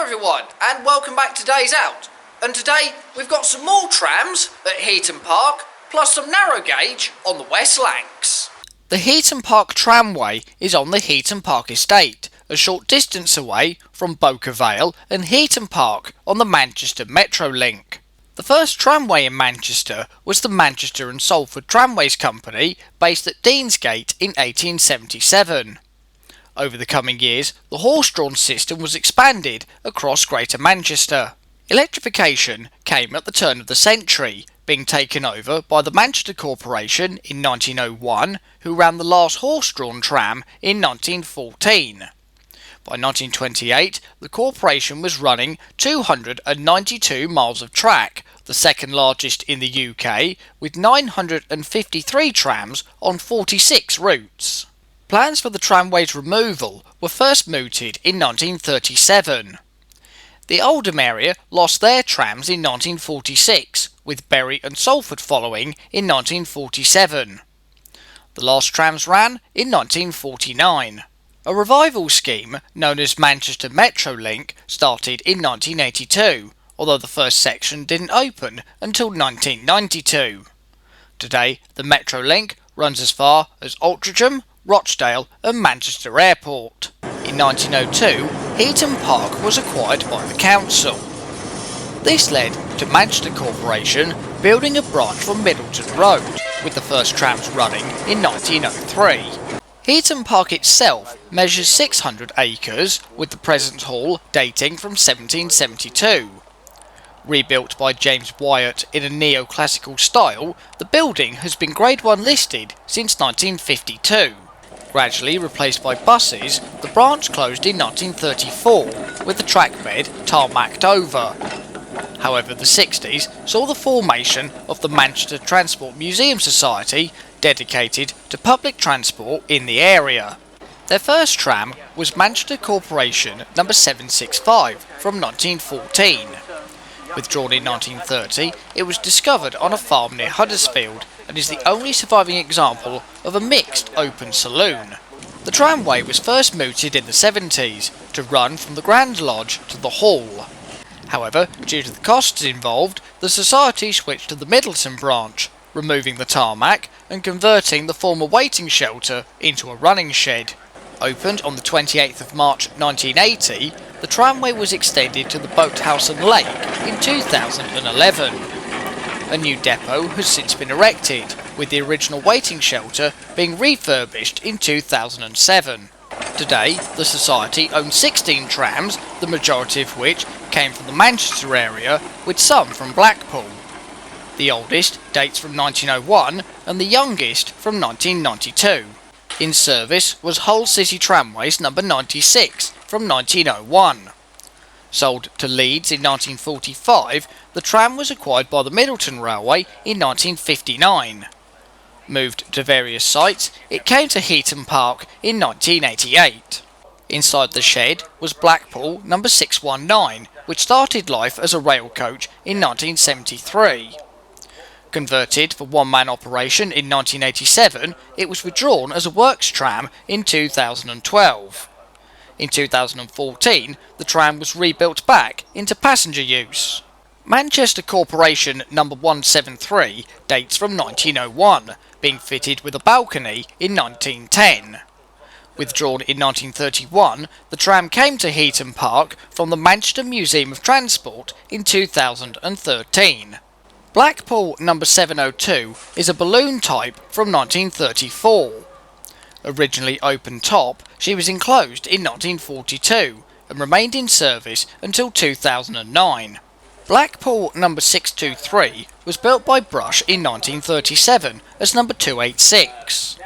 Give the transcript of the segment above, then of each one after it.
everyone, and welcome back to Days Out. And today we've got some more trams at Heaton Park, plus some narrow gauge on the West Lancs. The Heaton Park Tramway is on the Heaton Park estate, a short distance away from Boca Vale and Heaton Park on the Manchester Metro link. The first tramway in Manchester was the Manchester and Salford Tramways Company, based at Deansgate in 1877. Over the coming years, the horse-drawn system was expanded across Greater Manchester. Electrification came at the turn of the century, being taken over by the Manchester Corporation in 1901, who ran the last horse-drawn tram in 1914. By 1928, the corporation was running 292 miles of track, the second largest in the UK, with 953 trams on 46 routes. Plans for the tramway's removal were first mooted in 1937. The Oldham area lost their trams in 1946, with Bury and Salford following in 1947. The last trams ran in 1949. A revival scheme known as Manchester Metro Link started in 1982, although the first section didn't open until 1992. Today, the Metro Link runs as far as Altrincham, Rochdale and Manchester Airport. In 1902, Heaton Park was acquired by the council. This led to Manchester Corporation building a branch from Middleton Road, with the first trams running in 1903. Heaton Park itself measures 600 acres, with the present hall dating from 1772. Rebuilt by James Wyatt in a neoclassical style, the building has been Grade 1 listed since 1952. Gradually replaced by buses, the branch closed in 1934, with the track bed tarmacked over. However, the 60s saw the formation of the Manchester Transport Museum Society, dedicated to public transport in the area. Their first tram was Manchester Corporation No. 765 from 1914. Withdrawn in 1930, it was discovered on a farm near Huddersfield and is the only surviving example of a mixed open saloon. The tramway was first mooted in the 70s to run from the Grand Lodge to the Hall. However, due to the costs involved, the society switched to the Middleton branch, removing the tarmac and converting the former waiting shelter into a running shed. Opened on the 28th of March 1980, the tramway was extended to the Boathouse and Lake in 2011. A new depot has since been erected, with the original waiting shelter being refurbished in 2007. Today, the Society owns 16 trams, the majority of which came from the Manchester area, with some from Blackpool. The oldest dates from 1901 and the youngest from 1992. In service was Hull City Tramways No. 96 from 1901. Sold to Leeds in 1945, the tram was acquired by the Middleton Railway in 1959. Moved to various sites, it came to Heaton Park in 1988. Inside the shed was Blackpool No. 619, which started life as a rail coach in 1973. Converted for one-man operation in 1987, it was withdrawn as a works tram in 2012. In 2014, the tram was rebuilt back into passenger use. Manchester Corporation No. 173 dates from 1901, being fitted with a balcony in 1910. Withdrawn in 1931, the tram came to Heaton Park from the Manchester Museum of Transport in 2013. Blackpool No. 702 is a balloon type from 1934. Originally open top, she was enclosed in 1942 and remained in service until 2009. Blackpool No. 623 was built by Brush in 1937 as No. 286.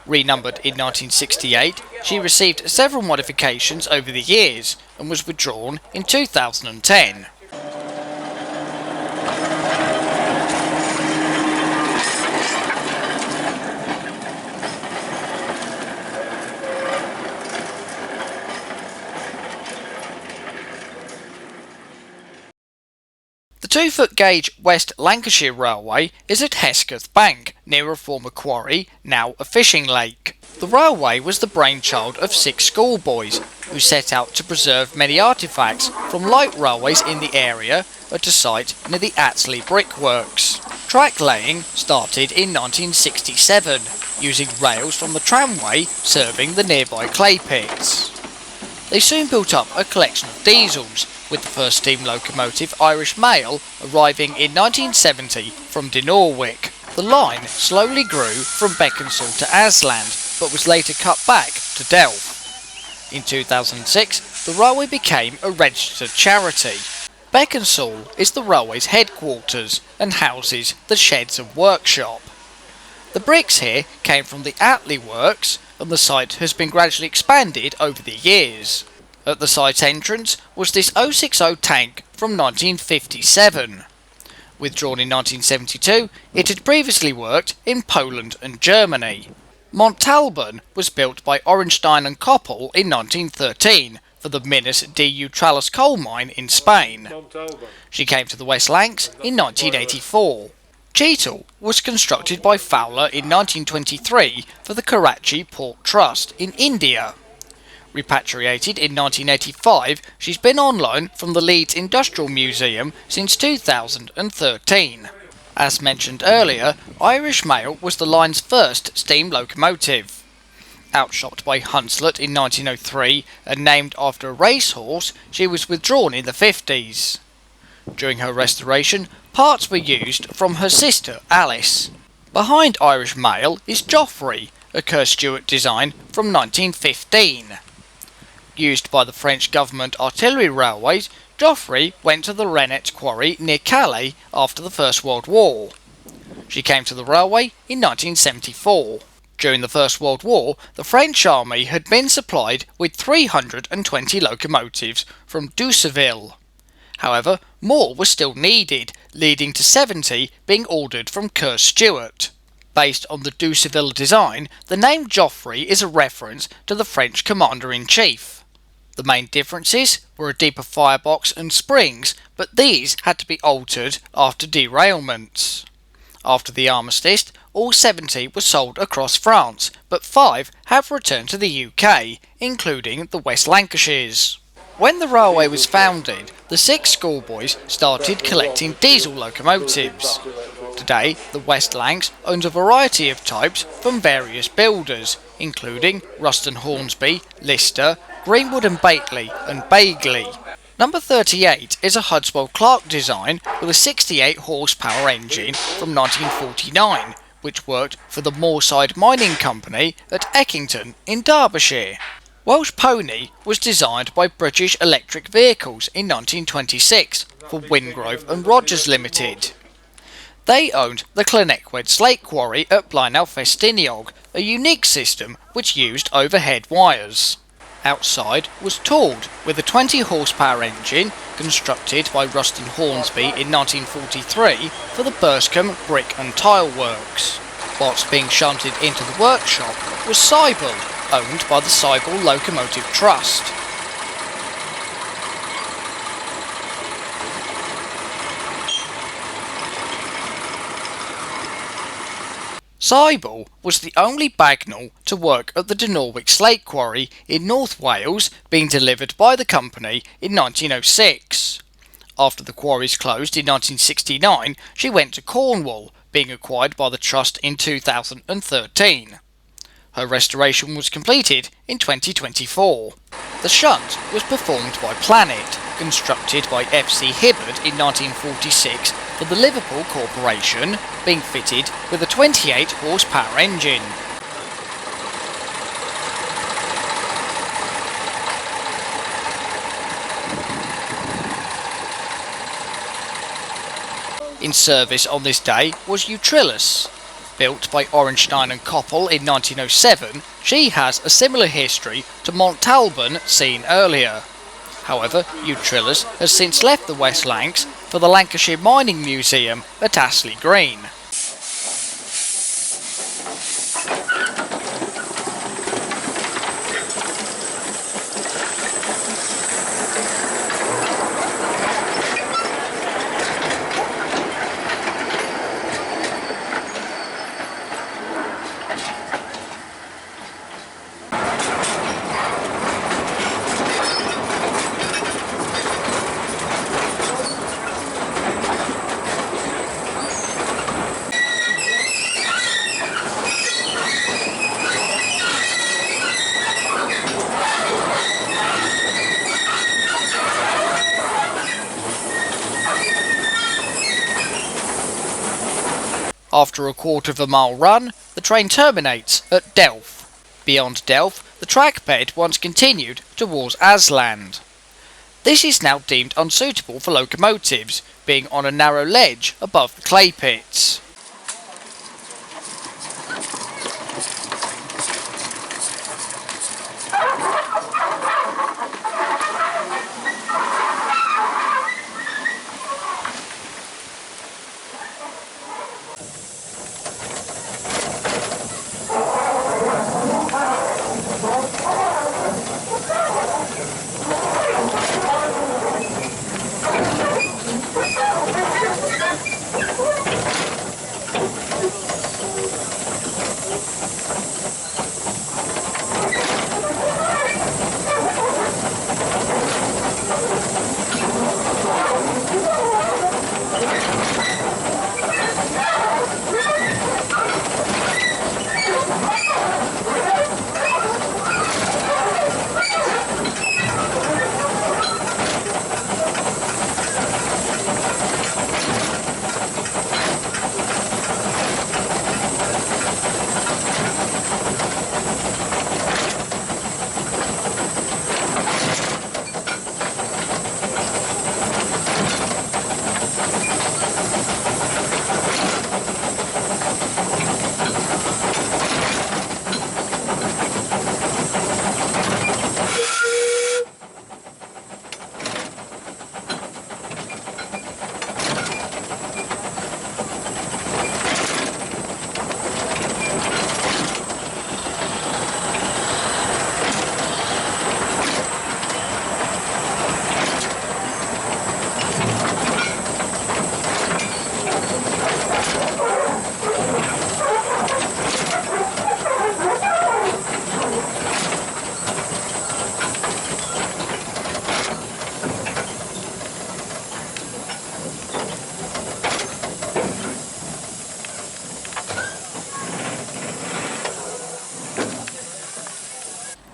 Renumbered in 1968, she received several modifications over the years and was withdrawn in 2010. The 2-foot gauge West Lancashire Railway is at Hesketh Bank, near a former quarry, now a fishing lake. The railway was the brainchild of 6 schoolboys, who set out to preserve many artefacts from light railways in the area at a site near the Atsley Brickworks. Track laying started in 1967, using rails from the tramway serving the nearby clay pits. They soon built up a collection of diesels, with the first steam locomotive Irish Mail arriving in 1970 from Gorick. The line slowly grew from Beaconsall to Asland, but was later cut back to Delft. In 2006, the railway became a registered charity. Beaconsall is the railway's headquarters and houses the sheds and workshop. The bricks here came from the Attley Works, and the site has been gradually expanded over the years. At the site entrance was this 060 tank from 1957. Withdrawn in 1972, it had previously worked in Poland and Germany. Montalban was built by Orenstein and Koppel in 1913 for the Minas de Utrales coal mine in Spain. She came to the West Lancs in 1984. Heaton was constructed by Fowler in 1923 for the Karachi Port Trust in India. Repatriated in 1985, she's been on loan from the Leeds Industrial Museum since 2013. As mentioned earlier, Irish Mail was the line's first steam locomotive. Outshopped by Hunslet in 1903 and named after a racehorse, she was withdrawn in the 50s. During her restoration, parts were used from her sister Alice. Behind Irish Mail is Joffre, a Kerr Stuart design from 1915. Used by the French government artillery railways, Joffre went to the Rennet quarry near Calais after the First World War. She came to the railway in 1974. During the First World War, the French army had been supplied with 320 locomotives from Douceville. However, more was still needed, leading to 70 being ordered from Kerr Stuart. Based on the Douceville design, the name Joffre is a reference to the French commander-in-chief. The main differences were a deeper firebox and springs, but these had to be altered after derailments. After the armistice, all 70 were sold across France, but 5 have returned to the UK, including the West Lancashires. When the railway was founded, the 6 schoolboys started collecting diesel locomotives. Today, the West Lancs owns a variety of types from various builders, including Ruston Hornsby, Lister, Greenwood and Bately, and Bagley. Number 38 is a Hudswell Clark design with a 68 horsepower engine from 1949, which worked for the Moorside Mining Company at Eckington in Derbyshire. Welsh Pony was designed by British Electric Vehicles in 1926 for Wingrove and Rogers Limited. They owned the Llanecwed Slate Quarry at Blaenau Festiniog, a unique system which used overhead wires. Outside was Tord, with a 20 horsepower engine constructed by Ruston Hornsby in 1943 for the Burscombe Brick and Tile Works. Whilst being shunted into the workshop was Seibel, owned by the Seibel Locomotive Trust. Seibel was the only Bagnall to work at the Dinorwic Slate Quarry in North Wales, being delivered by the company in 1906. After the quarries closed in 1969, she went to Cornwall, being acquired by the Trust in 2013. Her restoration was completed in 2024. The shunt was performed by Planet, constructed by F.C. Hibbard in 1946 for the Liverpool Corporation, being fitted with a 28 horsepower engine. In service on this day was Utrillus. Built by Orenstein and Koppel in 1907, she has a similar history to Montalban seen earlier. However, Utrillus has since left the West Lancs for the Lancashire Mining Museum at Astley Green. After a quarter of a mile run, the train terminates at Delft. Beyond Delft, the track bed once continued towards Asland. This is now deemed unsuitable for locomotives, being on a narrow ledge above the clay pits.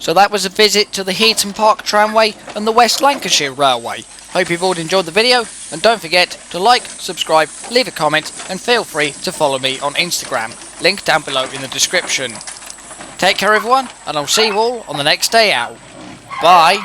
So that was a visit to the Heaton Park Tramway and the West Lancashire Railway. Hope you've all enjoyed the video, and don't forget to like, subscribe, leave a comment, and feel free to follow me on Instagram, link down below in the description. Take care everyone, and I'll see you all on the next day out. Bye!